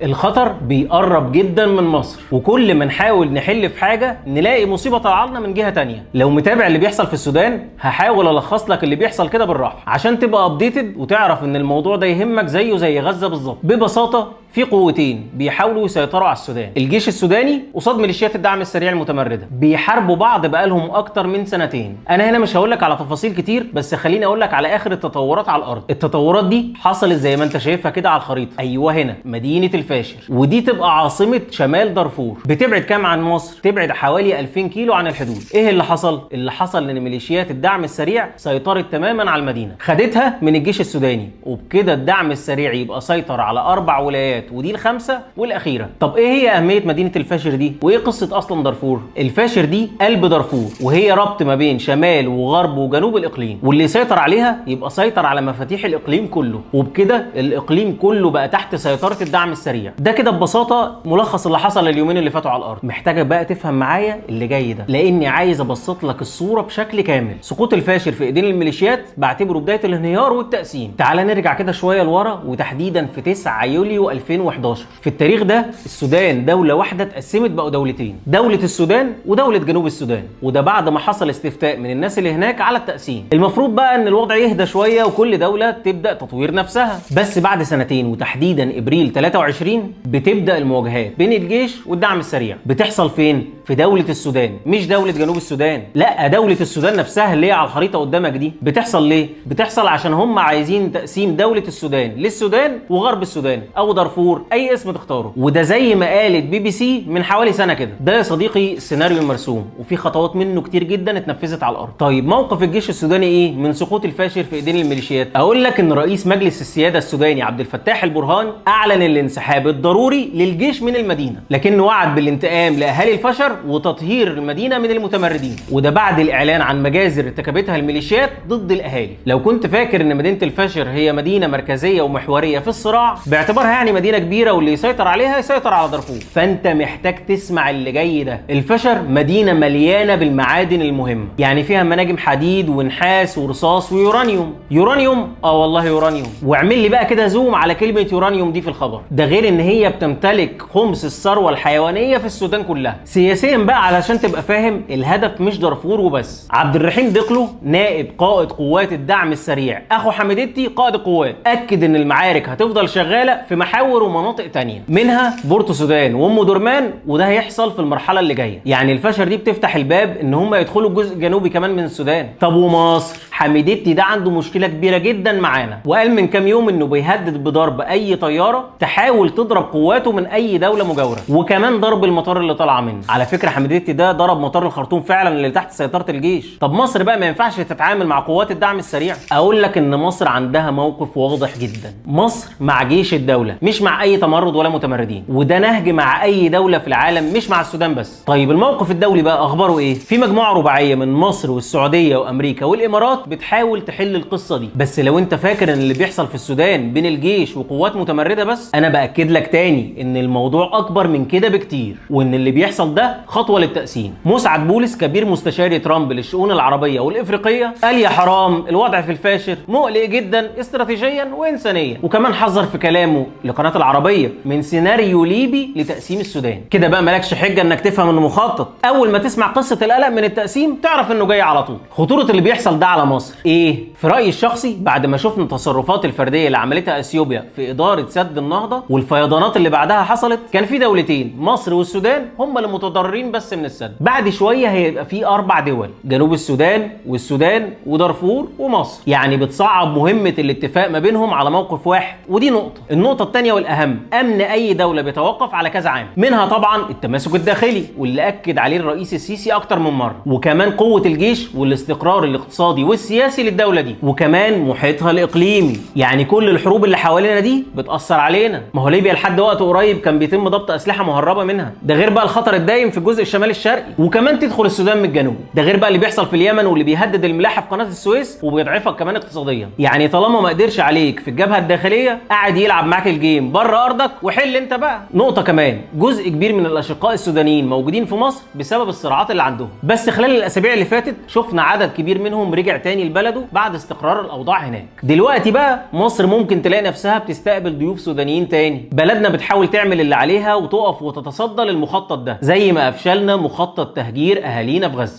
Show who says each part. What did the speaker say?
Speaker 1: الخطر بيقرب جدا من مصر، وكل ما نحاول نحل في حاجه نلاقي مصيبه طالعه لنا من جهه تانية. لو متابع اللي بيحصل في السودان هحاول الخص لك اللي بيحصل كده بالراحه عشان تبقى ابديتد وتعرف ان الموضوع ده يهمك زيه زي غزه بالظبط. ببساطه في قوتين بيحاولوا يسيطروا على السودان، الجيش السوداني قصاد ميليشيات الدعم السريع المتمرده، بيحاربوا بعض بقالهم اكتر من سنتين. انا هنا مش هقول لك على تفاصيل كتير، بس خليني اقول لك على اخر التطورات على الارض. التطورات دي حصلت زي ما انت شايفها كده على الخريطه. ايوه هنا مدينه الفاشر، ودي تبقى عاصمه شمال دارفور. بتبعد كام عن مصر؟ تبعد حوالي 2000 كيلو عن الحدود. ايه اللي حصل؟ اللي حصل ان ميليشيات الدعم السريع سيطرت تماما على المدينه، خدتها من الجيش السوداني، وبكده الدعم السريع يبقى سيطر على 4 ولايات، ودي الخامسه والاخيره. طب ايه هي اهميه مدينه الفاشر دي؟ وايه قصه اصلا دارفور؟ الفاشر دي قلب دارفور، وهي ربط ما بين شمال وغرب وجنوب الاقليم، واللي يسيطر عليها يبقى سيطر على مفاتيح الاقليم كله، وبكده الاقليم كله بقى تحت سيطره الدعم السريع. ده كده ببساطه ملخص اللي حصل اليومين اللي فاتوا على الارض. محتاجك بقى تفهم معايا اللي جاي ده، لاني عايز ابسط لك الصوره بشكل كامل. سقوط الفاشر في ايدين الميليشيات بعتبره بدايه الانهيار والتقسيم. تعال نرجع كده شويه لورا، وتحديدا في 9 يوليو 2011. في التاريخ ده السودان دوله واحده اتقسمت بقوا دولتين، دوله السودان ودوله جنوب السودان، وده بعد ما حصل استفتاء من الناس اللي هناك على التقسيم. المفروض بقى ان الوضع يهدى شويه وكل دوله تبدا تطوير نفسها، بس بعد سنتين وتحديدا ابريل 23 بتبدا المواجهات بين الجيش والدعم السريع. بتحصل فين؟ في دوله السودان، مش دوله جنوب السودان، لا دوله السودان نفسها اللي هي على الخريطه قدامك دي. بتحصل ليه؟ بتحصل عشان هم عايزين تقسيم دوله السودان للسودان وغرب السودان او دارفور، اي اسم تختاره. وده زي ما قالت BBC من حوالي سنه كده. ده يا صديقي السيناريو المرسوم، وفي خطوات منه كتير جدا اتنفذت على الارض. طيب موقف الجيش السوداني ايه من سقوط الفاشر في ايدين الميليشيات؟ اقول لك ان رئيس مجلس السياده السوداني عبد الفتاح البرهان اعلن الانسحاب الضروري للجيش من المدينه، لكنه وعد بالانتقام لاهالي الفشر وتطهير المدينه من المتمردين، وده بعد الاعلان عن مجازر ارتكبتها الميليشيات ضد الاهالي. لو كنت فاكر ان مدينه الفشر هي مدينه مركزيه ومحوريه في الصراع باعتبارها يعني مدينه كبيره واللي يسيطر عليها يسيطر على دارفور، فانت محتاج تسمع اللي جاي ده. الفشر مدينه مليانه بالمعادن المهمه، يعني فيها مناجم حديد ونحاس ورصاص ويورانيوم. يورانيوم؟ والله يورانيوم. واعمل لي بقى كده زوم على كلمه يورانيوم دي في الخبر. ده غير ان هي بتمتلك خمس الثروه الحيوانيه في السودان كلها. سياسيا بقى علشان تبقى فاهم، الهدف مش دارفور وبس. عبد الرحيم دقلو نائب قائد قوات الدعم السريع اخو حميدتي قائد القوات اكد ان المعارك هتفضل شغاله في محاور ومناطق تانية، منها بورتو سودان وام درمان، وده هيحصل في المرحله اللي جايه. يعني الفشر دي بتفتح الباب ان هم يدخلوا الجزء الجنوبي كمان من السودان. طب ومصر؟ حميدتي ده عنده مشكله كبيره جدا معانا، وقال من كام يوم انه بيهدد بضرب اي طياره تحاول تضرب قواته من اي دوله مجاوره، وكمان ضرب المطار اللي طالعه منه. على فكره حميدتي ده ضرب مطار الخرطوم فعلا اللي تحت سيطره الجيش. طب مصر بقى ما ينفعش تتعامل مع قوات الدعم السريع؟ اقول لك ان مصر عندها موقف واضح جدا. مصر مع جيش الدوله، مش مع اي تمرد ولا متمردين، وده نهج مع اي دوله في العالم مش مع السودان بس. طيب الموقف الدولي بقى اخباره ايه؟ في مجموعه رباعيه من مصر والسعوديه وامريكا والامارات بتحاول تحل القصه دي. بس لو انت فاكر ان اللي بيحصل في السودان بين الجيش وقوات متمرده بس، انا باكد لك تاني ان الموضوع اكبر من كده بكتير، وان اللي بيحصل ده خطوه للتقسيم. مسعد بولس كبير مستشاري ترامب للشؤون العربيه والافريقيه قال يا حرام الوضع في الفاشر مقلق جدا استراتيجيا وانسانيا، وكمان حذر في كلامه لقناه العربيه من سيناريو ليبي لتقسيم السودان. كده بقى مالكش حجه انك تفهم انه مخطط. اول ما تسمع قصه القلق من التقسيم تعرف انه جاي على طول. خطوره اللي بيحصل ده على مصر ايه؟ في رايي الشخصي بعد ما شفنا التصرفات الفرديه اللي عملتها اثيوبيا في اداره سد النهضه والفيضانات اللي بعدها حصلت، كان في دولتين مصر والسودان هم اللي متضررين بس من السد. بعد شويه هيبقى في 4 دول، جنوب السودان والسودان ودارفور ومصر، يعني بتصعب مهمه الاتفاق ما بينهم على موقف واحد. ودي نقطه. النقطه الثانيه والاهم، امن اي دوله بيتوقف على كذا عامل، منها طبعا التماسك الداخلي واللي اكد عليه الرئيس السيسي اكتر من مره، وكمان قوه الجيش والاستقرار الاقتصادي والسياسي للدوله دي، وكمان محيطها الاقليمي. يعني كل الحروب اللي حوالينا دي بتاثر علينا. ما هو ليبيا لحد وقت قريب كان بيتم ضبط اسلحه مهربه منها، ده غير بقى الخطر الدايم في الجزء الشمالي الشرقي، وكمان تدخل السودان من الجنوب. ده غير بقى اللي بيحصل في اليمن واللي بيهدد الملاحه في قناه السويس وبيضعفك كمان اقتصاديا. يعني طالما ما قدرش عليك في الجبهه الداخليه، قاعد يلعب معاك الجيم بره ارضك، وحل انت بقى. نقطه كمان، جزء كبير من الاشقاء السودانيين موجودين في مصر بسبب الصراعات اللي عندهم، بس خلال الاسابيع اللي فاتت شفنا عدد كبير منهم رجع تاني لبلده بعد استقرار الاوضاع هناك. دلوقتي بقى مصر ممكن تلاقي نفسها بتستقبل ضيوف سودانيين تاني. بلدنا بتحاول تعمل اللي عليها وتقف وتتصدى للمخطط ده، زي ما افشلنا مخطط تهجير اهالينا في غزه.